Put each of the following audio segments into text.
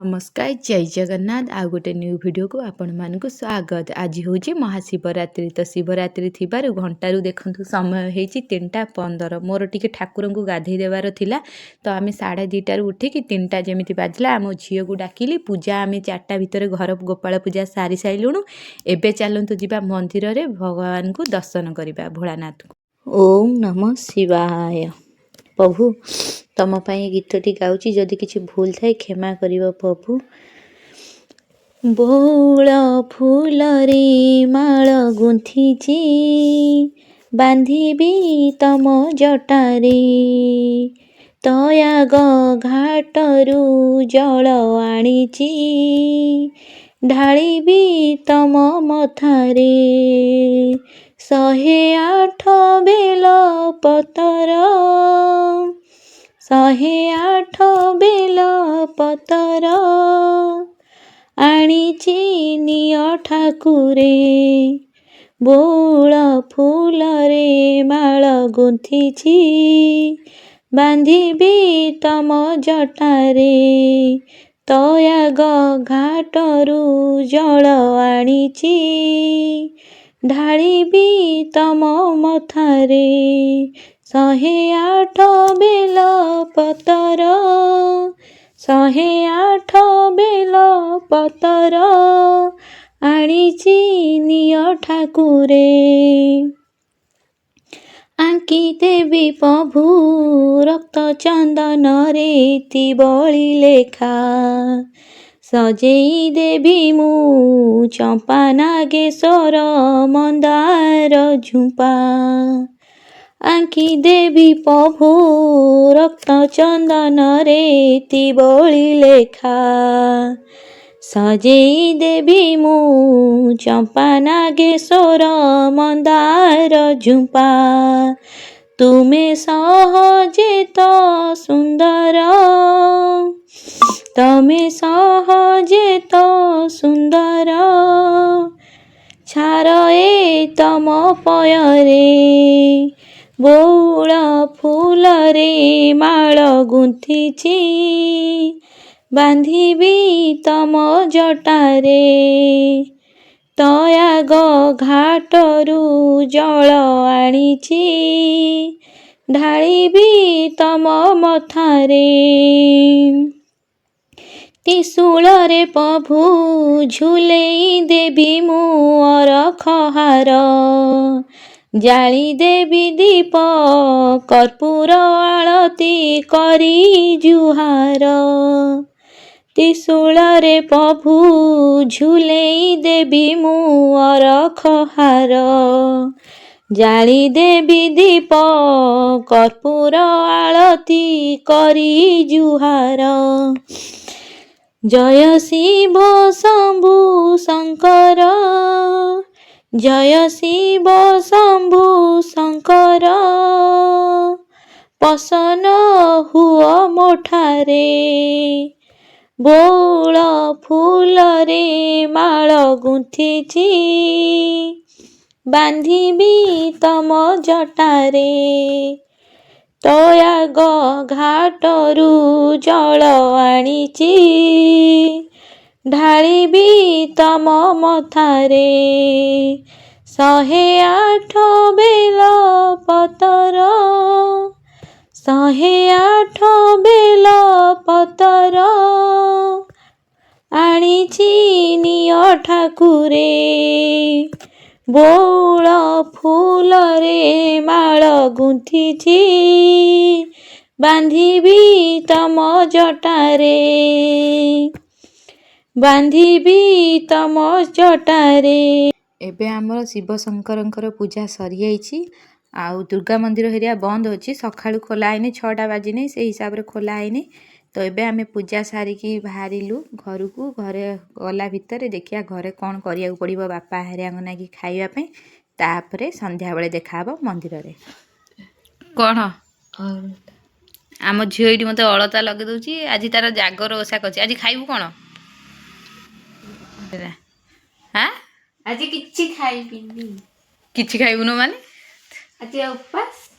नमस्कार जय जगन्नाथ आउ गोटे न्यू वीडियो को आपण मानक स्वागत। आज हूँ महाशिवरात्रि तो शिवरात्रि थिबारु घंटारू देखंतु समय होती 3:15 मोर टिके ठाकुर को गाधे देवार थिला तो आम 2:30 उठिकी 3टा जमी बाजला आम झील को डाकिली पूजा आम 4टा भितर घर गोपाल पूजा सारी सारूँ। एबे चलतु जीवा मंदिर रे भगवान को दर्शन करवा भोलानाथ को। ओम नमः शिवाय। प्रभु तम पाई गीतटी गाउची जदि किछि भूल थाए क्षमा करिव प्रभु। बौल फूल रे माळ गुंथिची बांधिबी तम जटारे तयाग घाटरू जल आनिची ढाळिबी तम मथारे 108 बेल पतर 108 बेल पतर आनिची निय ठाकुरे बौल फूल रे माळ गुंथिची बांधिबी तम जटारे तयाग घाटरू जल आनिची ढाळिबी तम मथारे 108 बेल पतर 108 बेल पतर आनिची निय ठाकुरे आंकी देवी प्रभु रक्त चंदन रे बळी लेखा सजेई देवी मु चंपा नागेश्वर मंदार झुंपा आंकी देवी प्रभु रक्त चंदन रे बळी लेखा सजेई देवी मु चंपा नागेश्वर मंदार झुंपा तुमे सहजे तो सुंदर तमे सहजे तो सुंदर छार ए तम पयरे बौल फूल रे माळ गुंथिची बांधिबी तम जटारे तयाग घाटरू जल आनिची ढाळिबी तम मथारे त्रिशूल रे प्रभु झुलेई देवी मुअर खहार जाली देवी दीप कर्पूर आळती करी जुहार त्रिशूल रे प्रभु झुलेई देवी मुअर खहार जाली देवी दीप कर्पूर आळती करी जुहार जय शिव शंभु शंकर जय शिव शंभु शंकर पसन हुआ मोठारे बौल फूल रे माळ गुंथिची बांधिबी तम जटारे तयाग घाटरू जल आनिची ढाळिबी तम मथारे 108 बेल पतर 108 बेल पतर आनिची निय ठाकुरे बौल फूल रे माळ गुंथिची बांधिबी तम जटारे बांधिबी तम जटारे। एबे आमर शिव शंकर पूजा सरी जाइछि आउ दुर्गा मंदिर हेरिया बंद होछि सखाळु खोला हैनी 6टा बाजी नै से हिसाब रे खोला हैनी तो एबे आमे पूजा सारिकी बाहरिलु घर को घरे गला भितर देखिया घरे कौन करिया पड़िबो बापा हेरिया नागी खाइबा पे तापरे संध्या बेले देखाबो मंदिर रे कौन आम झील ये मत अलता लगे दूची आज तार जागर ओषा कर आज खाइबू कौन हाँ आज किछि खाइबिनी किछि खाइबुनु माने आज उपास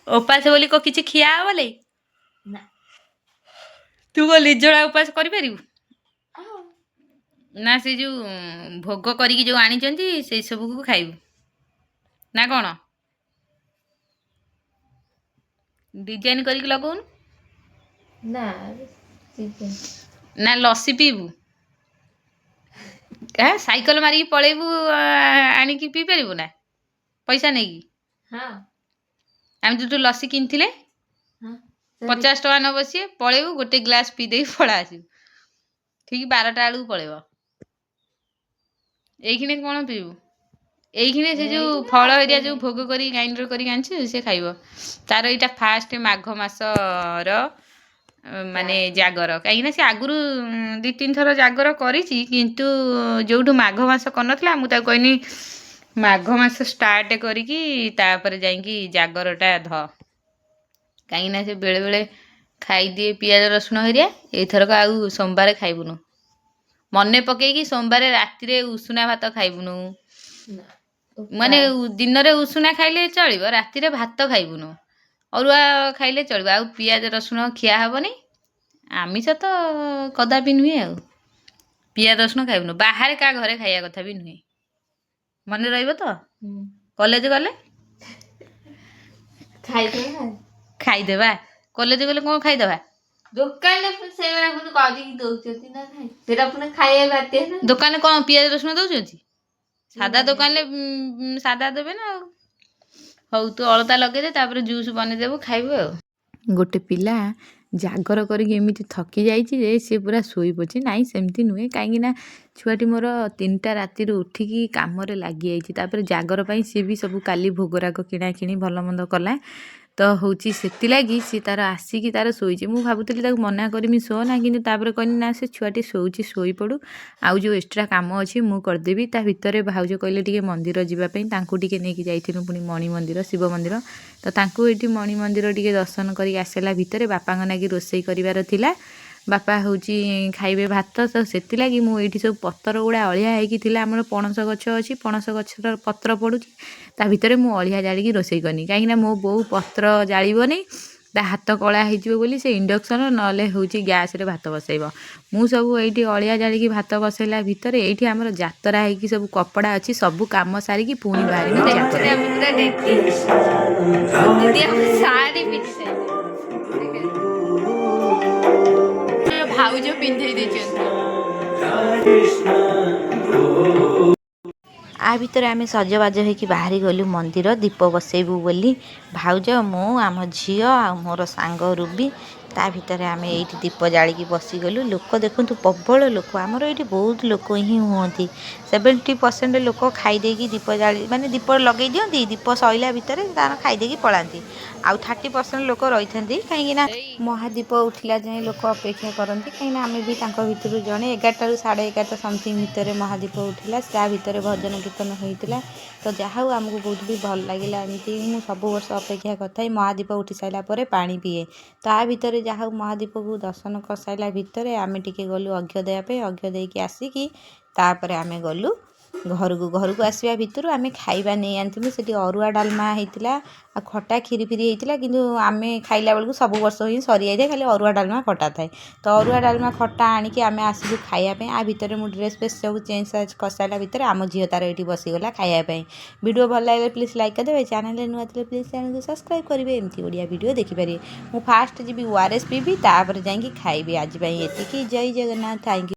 उपास बोली को किछि खिया बोले ना तू को लिजड़ा उपास करि परिबू ନା ସେ ଯେଉଁ ଭୋଗ କରିକି ଯେଉଁ ଆଣିଛନ୍ତି ସେଇ ସବୁକୁ ଖାଇବୁ ନା କ'ଣ? ଡିଜାଇନ୍ କରିକି ଲଗଉନୁ। ନା ନା ଲସି ପିଇବୁ? ସାଇକେଲ ମାରିକି ପଳେଇବୁ ଆଣିକି ପିଇ ପାରିବୁ ନା ପଇସା ନେଇକି? ହଁ ଆମେ ଯୋଉଠୁ ଲସି କିଣିଥିଲେ ହଁ 50 ଟଙ୍କା ନେବ ସିଏ, ପଳେଇବୁ ଗୋଟେ ଗ୍ଲାସ୍ ପିଇ ଦେଇକି ପଳା ଆସିବୁ। ଠିକ୍ 12ଟା ବେଳକୁ ପଳେଇବ। ଏଇଖିଣି କ'ଣ ପିଇବୁ? ଏଇଖିଣି ସେ ଯେଉଁ ଫଳ ହେରିଆ ଯେଉଁ ଭୋଗ କରିକି ଗ୍ରାଇଣ୍ଡର କରିକି ଆଣିଛି ସେ ଖାଇବ। ତାର ଏଇଟା ଫାଷ୍ଟ ମାଘ ମାସର ମାନେ ଜାଗର, କାହିଁକିନା ସେ ଆଗରୁ 2-3 ଥର ଜାଗର କରିଛି, କିନ୍ତୁ ଯେଉଁଠୁ ମାଘ ମାସ କରିନଥିଲା ମୁଁ ତାକୁ କହିନି ମାଘ ମାସ ଷ୍ଟାର୍ଟ କରିକି ତାପରେ ଯାଇକି ଜାଗରଟା କାହିଁକିନା ସେ ବେଳେବେଳେ ଖାଇଦିଏ ପିଆଜ ରସୁଣ ହେରିଆ। ଏଇଥରକ ଆଉ ସୋମବାର ଖାଇବୁନୁ, ମନେ ପକେଇକି ସୋମବାର ରାତିରେ ଉଷୁନା ଭାତ ଖାଇବୁନୁ। ମାନେ ଦିନରେ ଉଷୁନା ଖାଇଲେ ଚଳିବ, ରାତିରେ ଭାତ ଖାଇବୁନୁ, ଅରୁଆ ଖାଇଲେ ଚଳିବ, ଆଉ ପିଆଜ ରସୁଣ ଖିଆ ହେବନି। ଆମିଷ ତ କଦାପି ନୁହେଁ, ଆଉ ପିଆଜ ରସୁଣ ଖାଇବୁନୁ। ବାହାରେ କାହା ଘରେ ଖାଇବା କଥା ବି ନୁହେଁ। ମନେ ରହିବ ତ? କଲେଜ ଗଲେ ଖାଇଦେବା। କଲେଜ ଗଲେ କ'ଣ ଖାଇଦେବା? ଦୋକାନରେ ସେଇଭଳିଆ ପୁଣି କରିକି ଦଉଛନ୍ତି ନା ନାଇଁ, ସେଟା ପୁଣି ଖାଇବା ବାଧ୍ୟ ନା। ଦୋକାନରେ କ'ଣ ପିଆଜ ରସୁଣ ଦଉଛନ୍ତି? ସାଧା ଦୋକାନରେ ସାଧା ଦେବେ ନା। ଆଉ ହଉ ତୁ ଅଳତା ଲଗେଇଦେ, ତାପରେ ଜୁସ୍ ବନେଇଦେବୁ ଖାଇବୁ। ଆଉ ଗୋଟେ ପିଲା ଜାଗର କରିକି ଏମିତି ଥକି ଯାଇଛି ଯେ ସିଏ ପୁରା ଶୋଇପଡ଼ିଛି। ନାଇଁ ସେମିତି ନୁହେଁ, କାହିଁକିନା ଛୁଆଟି ମୋର 3ଟା ରାତିରୁ ଉଠିକି କାମରେ ଲାଗିଯାଇଛି। ତାପରେ ଜାଗର ପାଇଁ ସିଏ ବି ସବୁ କାଲି ଭୋଗରାଗ କିଣାକିଣି ଭଲ ମନ୍ଦ କଲା। ତ ହେଉଛି ସେଥିଲାଗି ସିଏ ତାର ଆସିକି ତାର ଶୋଇଛି। ମୁଁ ଭାବୁଥିଲି ତାକୁ ମନା କରିମି ଶୋନା, କିନ୍ତୁ ତାପରେ କହିଲି ନା ସେ ଛୁଆଟି ଶୋଉଛି, ଶୋଇପଡ଼ୁ, ଆଉ ଯେଉଁ ଏକ୍ସଟ୍ରା କାମ ଅଛି ମୁଁ କରିଦେବି। ତା ଭିତରେ ଭାଉଜ କହିଲେ ଟିକେ ମନ୍ଦିର ଯିବା ପାଇଁ, ତାଙ୍କୁ ଟିକେ ନେଇକି ଯାଇଥିଲୁ ପୁଣି ମଣି ମନ୍ଦିର, ଶିବ ମନ୍ଦିର। ତ ତାଙ୍କୁ ଏଇଠି ମଣି ମନ୍ଦିର ଟିକେ ଦର୍ଶନ କରିକି ଆସିଲା ଭିତରେ ବାପାଙ୍କ ନାଗି ରୋଷେଇ କରିବାର ଥିଲା। ବାପା ହେଉଛି ଖାଇବେ ଭାତ, ତ ସେଥିଲାଗି ମୁଁ ଏଇଠି ସବୁ ପତ୍ର ଗୁଡ଼ା ଅଳିଆ ହେଇକି ଥିଲା। ଆମର ପଣସ ଗଛ ଅଛି, ପଣସ ଗଛର ପତ୍ର ପଡ଼ୁଛି, ତା ଭିତରେ ମୁଁ ଅଳିଆ ଜାଳିକି ରୋଷେଇ କରିନି, କାହିଁକିନା ମୋ ବୋଉ ପତ୍ର ଜାଳିବନି, ତା ହାତ କଳା ହେଇଯିବ ବୋଲି ସେ ଇଣ୍ଡକ୍ସନ ନହେଲେ ହେଉଛି ଗ୍ୟାସରେ ଭାତ ବସାଇବ। ମୁଁ ସବୁ ଏଇଠି ଅଳିଆ ଜାଳିକି ଭାତ ବସାଇଲା ଭିତରେ ଏଇଠି ଆମର ଯାତ୍ରା ହେଇକି ସବୁ କପଡ଼ା ଅଛି, ସବୁ କାମ ସାରିକି ପୁଣି ବାହାରିକି ଭାଉଜ ପିନ୍ଧେଇ ଦେଇଛନ୍ତି। ଆ ଭିତରେ ଆମେ ସଜବାଜ ହେଇକି ବାହାରି ଗଲୁ ମନ୍ଦିର ଦୀପ ବସେଇବୁ ବୋଲି। ଭାଉଜ, ମୁଁ, ଆମ ଝିଅ ଆଉ ମୋର ସାଙ୍ଗ ରୁବି, ତା ଭିତରେ ଆମେ ଏଇଠି ଦୀପ ଜାଳିକି ବସିଗଲୁ। ଲୋକ ଦେଖନ୍ତୁ ପ୍ରବଳ ଲୋକ, ଆମର ଏଇଠି ବହୁତ ଲୋକ ହିଁ ହୁଅନ୍ତି। 70% ଲୋକ ଖାଇଦେଇକି ଦୀପ ଜାଳି ମାନେ ଦୀପ ଲଗେଇ ଦିଅନ୍ତି, ଦୀପ ସଇଲା ଭିତରେ ତାର ଖାଇଦେଇକି ପଳାନ୍ତି, ଆଉ 30% ଲୋକ ରହିଥାନ୍ତି। କାହିଁକିନା ମହାଦୀପ ଉଠିଲା ଯାଏଁ ଲୋକ ଅପେକ୍ଷା କରନ୍ତି, କାହିଁକିନା ଆମେ ବି ତାଙ୍କ ଭିତରୁ ଜଣେ। 11ଟାରୁ 11:30 ସମଥିଙ୍ଗ ଭିତରେ ମହାଦୀପ ଉଠିଲା, ତା ଭିତରେ ଭଜନ କୀର୍ତ୍ତନ ହେଇଥିଲା। ତ ଯାହା ହଉ ଆମକୁ ବହୁତ ବି ଭଲ ଲାଗିଲା। ଏମିତି ମୁଁ ସବୁ ବର୍ଷ ଅପେକ୍ଷା କରିଥାଏ, ମହାଦୀପ ଉଠି ସାରିଲା ପରେ ପାଣି ପିଏ। ତା ଭିତରେ ଯାହା ହଉ ମହାଦୀପକୁ ଦର୍ଶନ କରିସାରିଲା ଭିତରେ ଆମେ ଟିକେ ଗଲୁ ଅର୍ଘ୍ୟ ଦେବା ପାଇଁ। ଅର୍ଘ୍ୟ ଦେଇକି ଆସିକି ତାପରେ ଆମେ ଗଲୁ ଘରକୁ ଆସିବା ଭିତରୁ ଆମେ ଖାଇବା ନେଇ ଆଣିଥିଲୁ। ସେଠି ଅରୁଆ ଡାଲମା ହେଇଥିଲା, ଆଉ ଖଟା କ୍ଷୀରି ଫିରି ହେଇଥିଲା, କିନ୍ତୁ ଆମେ ଖାଇଲା ବେଳକୁ ସବୁ ବର୍ଷ ହିଁ ସରିଯାଇଥାଏ, ଖାଲି ଅରୁଆ ଡାଲମା ଖଟା ଥାଏ। ତ ଅରୁଆ ଡାଲମା ଖଟା ଆଣିକି ଆମେ ଆସିଲୁ ଖାଇବା ପାଇଁ। ଆ ଭିତରେ ମୁଁ ଡ୍ରେସ୍ ଫ୍ରେସ୍ ସବୁ ଚେଞ୍ଜ କରିସାରିଲା ଭିତରେ ଆମ ଝିଅ ତାର ଏଇଠି ବସିଗଲା ଖାଇବା ପାଇଁ। ଭିଡ଼ିଓ ଭଲ ଲାଗିଲେ ପ୍ଲିଜ୍ ଲାଇକ୍ କରିଦେବେ, ଚ୍ୟାନେଲରେ ନୂଆ ଥିଲେ ପ୍ଲିଜ୍ ଚ୍ୟାନେଲକୁ ସବସ୍କ୍ରାଇବ୍ କରିବେ, ଏମିତି ଓଡ଼ିଆ ଭିଡ଼ିଓ ଦେଖିପାରିବେ। ମୁଁ ଫାଷ୍ଟ ଯିବି ORS ପିଇବି, ତାପରେ ଯାଇକି ଖାଇବି। ଆଜି ପାଇଁ ଏତିକି, ଜୟ ଜଗନ୍ନାଥ, ଥ୍ୟାଙ୍କ ୟୁ।